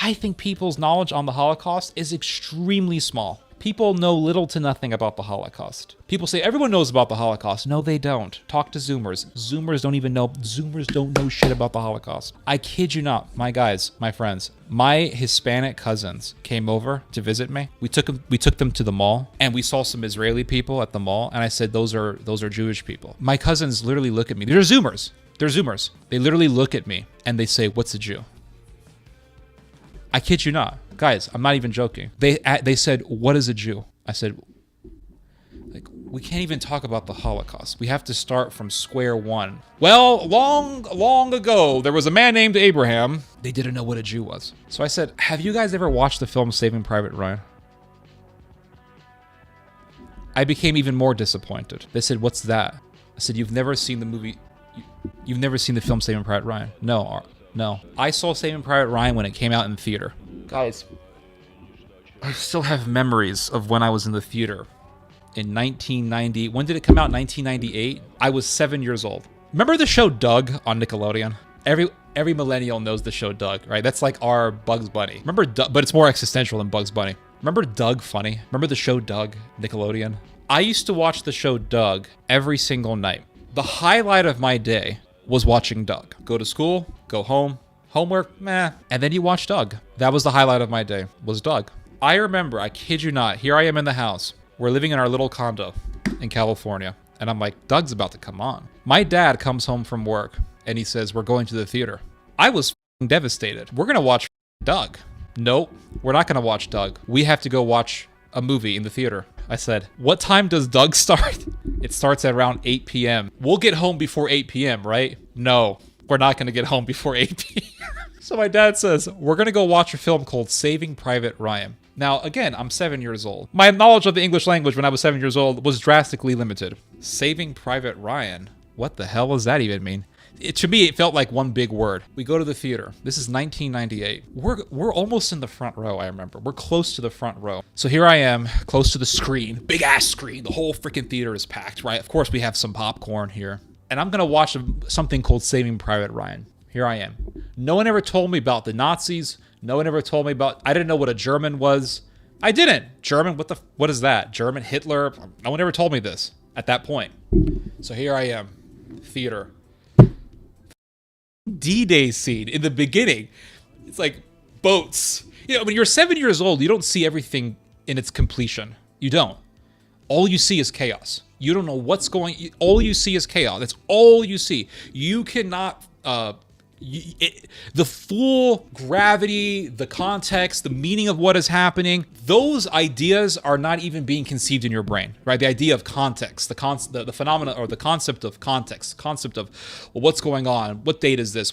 I think people's knowledge on the Holocaust is extremely small. People know little to nothing about the Holocaust. People say everyone knows about the Holocaust. No, they don't. Talk to Zoomers. Zoomers don't even know. Zoomers don't know shit about the Holocaust. I kid you not, my guys, my friends. My Hispanic cousins came over to visit me. We took them to the mall, and we saw some Israeli people at the mall, and I said, those are Jewish people. My cousins literally look at me. They're Zoomers. They're Zoomers. They literally look at me and they say, "What's a Jew?" I kid you not. Guys, I'm not even joking. They said, "What is a Jew?" I said, like, we can't even talk about the Holocaust. We have to start from square one. Well, long ago, there was a man named Abraham. They didn't know what a Jew was. So I said, have you guys ever watched the film Saving Private Ryan? I became even more disappointed. They said, "What's that?" I said, "You've never seen the movie, you've never seen the film Saving Private Ryan?" No. I saw Saving Private Ryan when it came out in theater. Guys, I still have memories of when I was in the theater in 1990. When did it come out? 1998? I was 7 years old. Remember the show Doug on Nickelodeon? Every millennial knows the show Doug, right? That's like our Bugs Bunny. Remember Doug, but it's more existential than Bugs Bunny. Remember Doug Funny? Remember the show Doug, Nickelodeon? I used to watch the show Doug every single night. The highlight of my day was watching Doug. Go to school, go home, homework, meh. And then you watch Doug. That was the highlight of my day, was Doug. I remember, I kid you not, here I am in the house. We're living in our little condo in California. And I'm like, Doug's about to come on. My dad comes home from work and he says, "We're going to the theater." I was devastated. "We're gonna watch Doug." "Nope, we're not gonna watch Doug. We have to go watch a movie in the theater." I said, "What time does Doug start?" "It starts at around 8 p.m. We'll get home before 8 p.m., right?" "No, we're not going to get home before 8 p.m. So my dad says, "We're going to go watch a film called Saving Private Ryan." Now, again, I'm 7 years old. My knowledge of the English language when I was 7 years old was drastically limited. Saving Private Ryan? What the hell does that even mean? To me, it felt like one big word. We go to the theater. This is 1998. We're almost in the front row, I remember. We're close to the front row. So here I am, close to the screen. Big ass screen. The whole freaking theater is packed, right? Of course, we have some popcorn here. And I'm going to watch something called Saving Private Ryan. Here I am. No one ever told me about the Nazis. No one ever told me about... I didn't know what a German was. I didn't. German? What is that? German? Hitler? No one ever told me this at that point. So here I am. Theater. D-Day scene in the beginning. It's like boats. You know, when you're 7 years old, you don't see everything in its completion. You don't. All you see is chaos. You don't know what's going. All you see is chaos. That's all you see. You cannot. The full gravity, the context, the meaning of what is happening, those ideas are not even being conceived in your brain, right? The idea of context, the phenomena or the concept of context, concept of, well, what's going on? What date is this?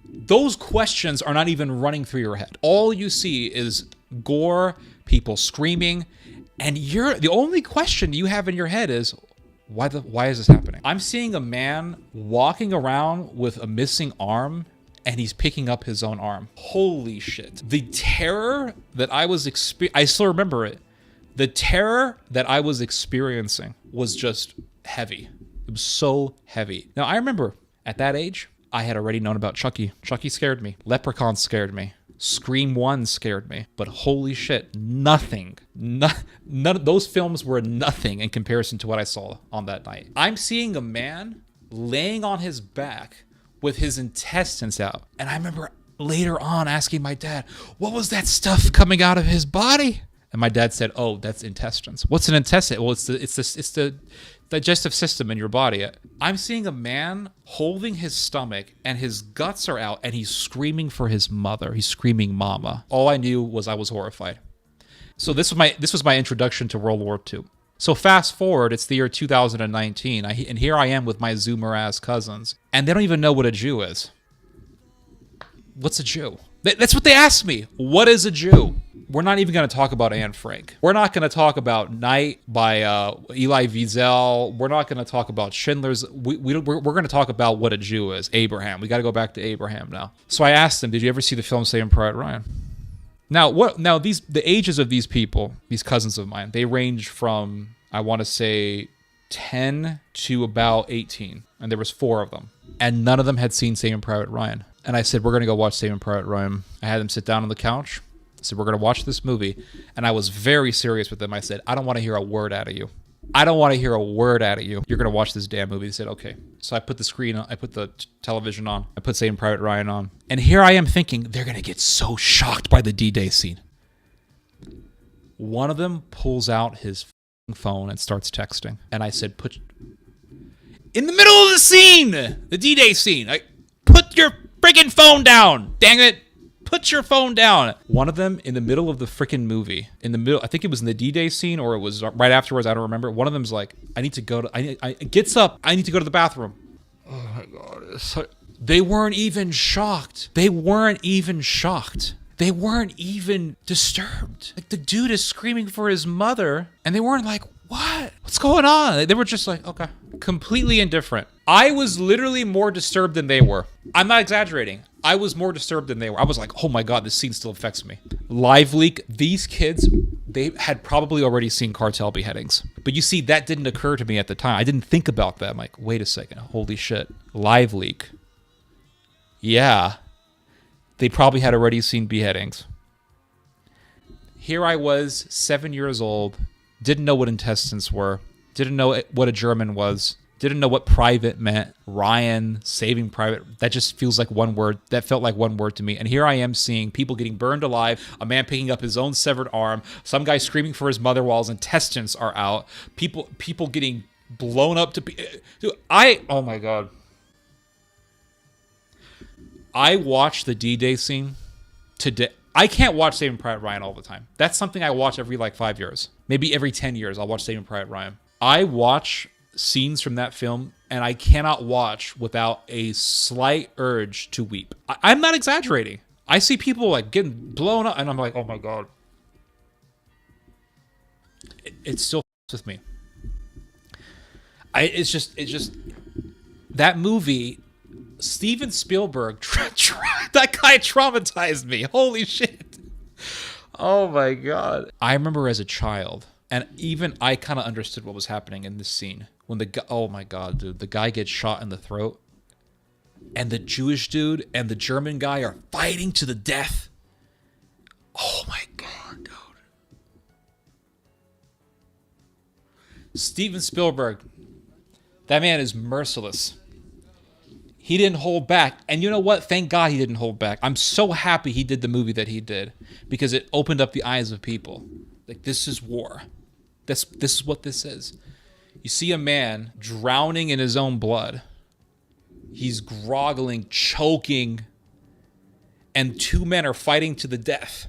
Those questions are not even running through your head. All you see is gore, people screaming, and the only question you have in your head is, why is this happening? I'm seeing a man walking around with a missing arm and he's picking up his own arm. Holy shit. The terror that I was I still remember it. The terror that I was experiencing was just heavy. It was so heavy. Now, I remember at that age, I had already known about Chucky. Chucky scared me. Leprechaun scared me. Scream 1 scared me, but holy shit, none of those films were nothing in comparison to what I saw on that night. I'm seeing a man laying on his back with his intestines out. And I remember later on asking my dad, what was that stuff coming out of his body? And my dad said, "Oh, that's intestines." "What's an intestine?" "Well, it's the digestive system in your body." I'm seeing a man holding his stomach and his guts are out and he's screaming for his mother. He's screaming "Mama." All I knew was I was horrified. So this was my introduction to World War II. So fast forward, it's the year 2019, and here I am with my Zoomer ass cousins, and they don't even know what a Jew is. What's a Jew? That's what they asked me. What is a Jew? We're not even going to talk about Anne Frank. We're not going to talk about Night by Elie Wiesel. We're not going to talk about Schindler's. We're going to talk about what a Jew is. Abraham. We got to go back to Abraham now. So I asked them, "Did you ever see the film Saving Private Ryan?" Now the ages of these people, these cousins of mine, they range from, I want to say, 10 to about 18, and there was 4 of them, and none of them had seen Saving Private Ryan. And I said, we're going to go watch Saving Private Ryan. I had them sit down on the couch. I said, we're going to watch this movie. And I was very serious with them. I said, I don't want to hear a word out of you. I don't want to hear a word out of you. You're going to watch this damn movie. They said, okay. So I put the screen on. I put the television on. I put Saving Private Ryan on. And here I am thinking, they're going to get so shocked by the D-Day scene. One of them pulls out his phone and starts texting. And I said, put... In the middle of the scene, the D-Day scene, put your friggin' phone down. Dang it. Put your phone down. One of them in the middle of the freaking movie, in the middle, I think it was in the D-Day scene or it was right afterwards. I don't remember. One of them's like, I need to go to, I gets up. I need to go to the bathroom. Oh my God. They weren't even shocked. They weren't even shocked. They weren't even disturbed. Like the dude is screaming for his mother and they weren't like, what? What's going on? They were just like, okay. Completely indifferent. I was literally more disturbed than they were. I'm not exaggerating. I was more disturbed than they were. I was like, oh my God, this scene still affects me. Live leak. These kids, they had probably already seen cartel beheadings. But you see, that didn't occur to me at the time. I didn't think about that. I'm like, wait a second. Holy shit. Live leak. Yeah. They probably had already seen beheadings. Here I was, 7 years old. Didn't know what intestines were. Didn't know what a German was. Didn't know what private meant. Ryan, Saving Private. That just feels like one word. That felt like one word to me. And here I am seeing people getting burned alive. A man picking up his own severed arm. Some guy screaming for his mother while his intestines are out. People getting blown up to be... Dude, oh my God. I watched the D-Day scene today. I can't watch Saving Private Ryan all the time. That's something I watch every 5 years. Maybe every 10 years I'll watch Saving Private Ryan. I watch scenes from that film and I cannot watch without a slight urge to weep. I'm not exaggerating. I see people getting blown up and I'm like, oh my God. It still with me. It's just that movie, Steven Spielberg, that guy traumatized me. Holy shit. Oh my God. I remember as a child, and even I kind of understood what was happening in this scene. When the guy, oh my God, dude, the guy gets shot in the throat, and the Jewish dude and the German guy are fighting to the death. Oh my God, dude. Steven Spielberg, that man is merciless. He didn't hold back. And you know what? Thank God he didn't hold back. I'm so happy he did the movie that he did because it opened up the eyes of people. Like, this is war. This is what this is. You see a man drowning in his own blood. He's groggling, choking, and two men are fighting to the death.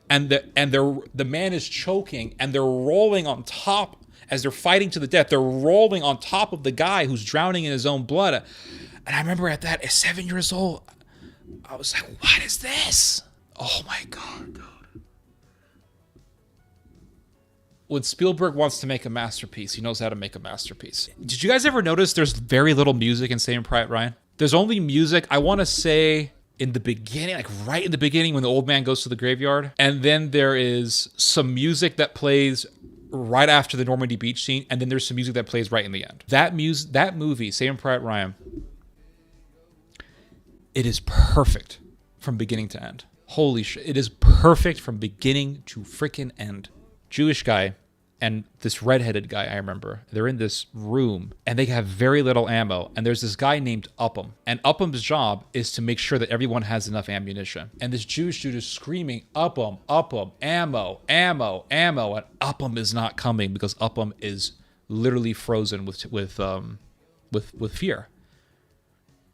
And the man is choking, and they're rolling on top as they're fighting to the death. They're rolling on top of the guy who's drowning in his own blood. And I remember at 7 years old, I was like, what is this? Oh my God, dude. When Spielberg wants to make a masterpiece, he knows how to make a masterpiece. Did you guys ever notice there's very little music in Saving Private Ryan? There's only music, I want to say, in the beginning, like right in the beginning when the old man goes to the graveyard. And then there is some music that plays right after the Normandy Beach scene. And then there's some music that plays right in the end. That movie, Saving Private Ryan, it is perfect from beginning to end. Holy shit. It is perfect from beginning to freaking end. Jewish guy and this redheaded guy, I remember, they're in this room and they have very little ammo. And there's this guy named Upham. And Upham's job is to make sure that everyone has enough ammunition. And this Jewish dude is screaming, Upham, Upham, ammo, ammo, ammo. And Upham is not coming because Upham is literally frozen with fear.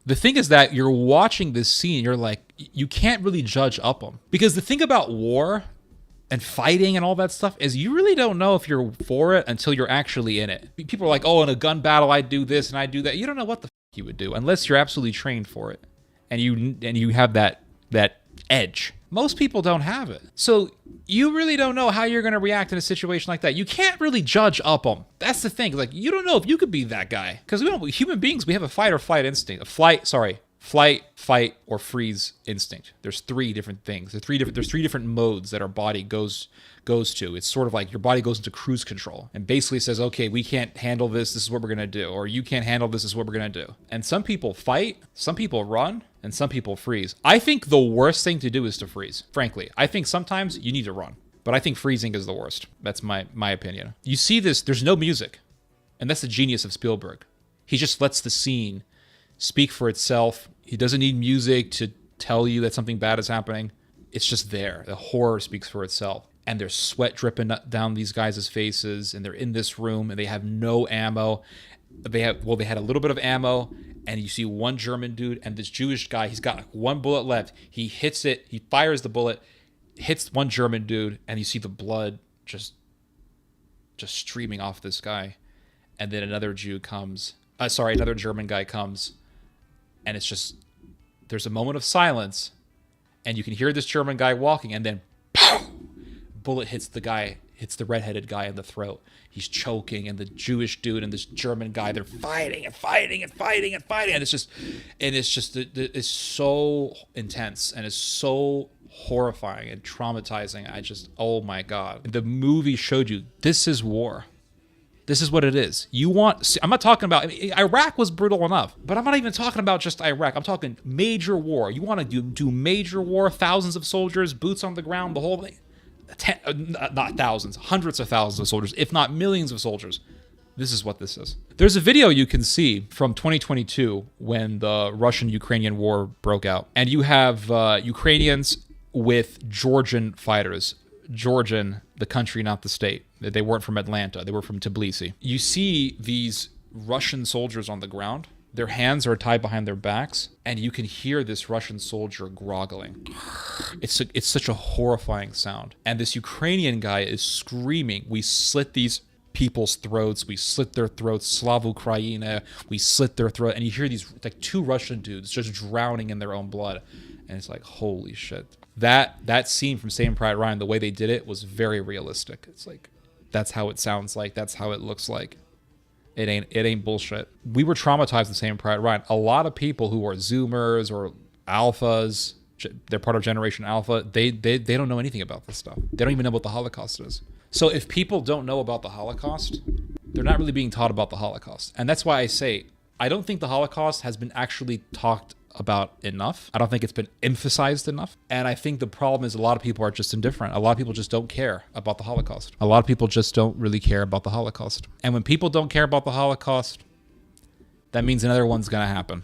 The thing is that you're watching this scene, you're like, you can't really judge Upham. Because the thing about war and fighting and all that stuff is you really don't know if you're for it until you're actually in it. People are like, oh, in a gun battle, I do this and I do that. You don't know what the you would do unless you're absolutely trained for it. And you have that edge. Most people don't have it. So you really don't know how you're going to react in a situation like that. You can't really judge Upham. That's the thing. Like, you don't know if you could be that guy. Because human beings, we have a fight or flight instinct. Fight flight, fight, or freeze instinct. There's three different things. There's three different modes that our body goes to. It's sort of like your body goes into cruise control and basically says, okay, we can't handle this. This is what we're going to do. Or you can't handle this. This is what we're going to do. And some people fight, some people run, and some people freeze. I think the worst thing to do is to freeze. Frankly, I think sometimes you need to run, but I think freezing is the worst. That's my opinion. You see this, there's no music. And that's the genius of Spielberg. He just lets the scene speak for itself. He doesn't need music to tell you that something bad is happening. It's just there. The horror speaks for itself. And there's sweat dripping down these guys' faces, and they're in this room, and they have no ammo. They had a little bit of ammo, and you see one German dude and this Jewish guy. He's got like one bullet left. He hits it. He fires the bullet, hits one German dude, and you see the blood just streaming off this guy. And then another German guy comes, and it's just, there's a moment of silence, and you can hear this German guy walking, and then pow! Bullet hits the redheaded guy in the throat. He's choking, and the Jewish dude and this German guy, they're fighting, and it's so intense, and it's so horrifying and traumatizing. Oh my God. The movie showed you, this is war. This is what it is. I'm not talking about, Iraq was brutal enough, but I'm not even talking about just Iraq. I'm talking major war. You want to do major war, thousands of soldiers, boots on the ground, the whole thing. Not thousands, hundreds of thousands of soldiers, if not millions of soldiers. This is what this is. There's a video you can see from 2022 when the Russian-Ukrainian war broke out. And you have Ukrainians with Georgian fighters. Georgian, the country, not the state. They weren't from Atlanta. They were from Tbilisi. You see these Russian soldiers on the ground. Their hands are tied behind their backs, and you can hear this Russian soldier groggling. It's such a horrifying sound. And this Ukrainian guy is screaming, we slit these people's throats. We slit their throats. Slava Ukraina. We slit their throat. And you hear these like two Russian dudes just drowning in their own blood. And it's like, holy shit. That scene from Saving Private Ryan, the way they did it was very realistic. It's like, that's how it sounds like. That's how it looks like. It ain't bullshit. We were traumatized in Saving Private Ryan. A lot of people who are Zoomers or Alphas, they're part of Generation Alpha, they don't know anything about this stuff. They don't even know what the Holocaust is. So if people don't know about the Holocaust, they're not really being taught about the Holocaust. And that's why I say, I don't think the Holocaust has been actually talked about enough. I don't think it's been emphasized enough. And I think the problem is a lot of people are just indifferent. A lot of people just don't care about the Holocaust. A lot of people just don't really care about the Holocaust. And when people don't care about the Holocaust, that means another one's going to happen.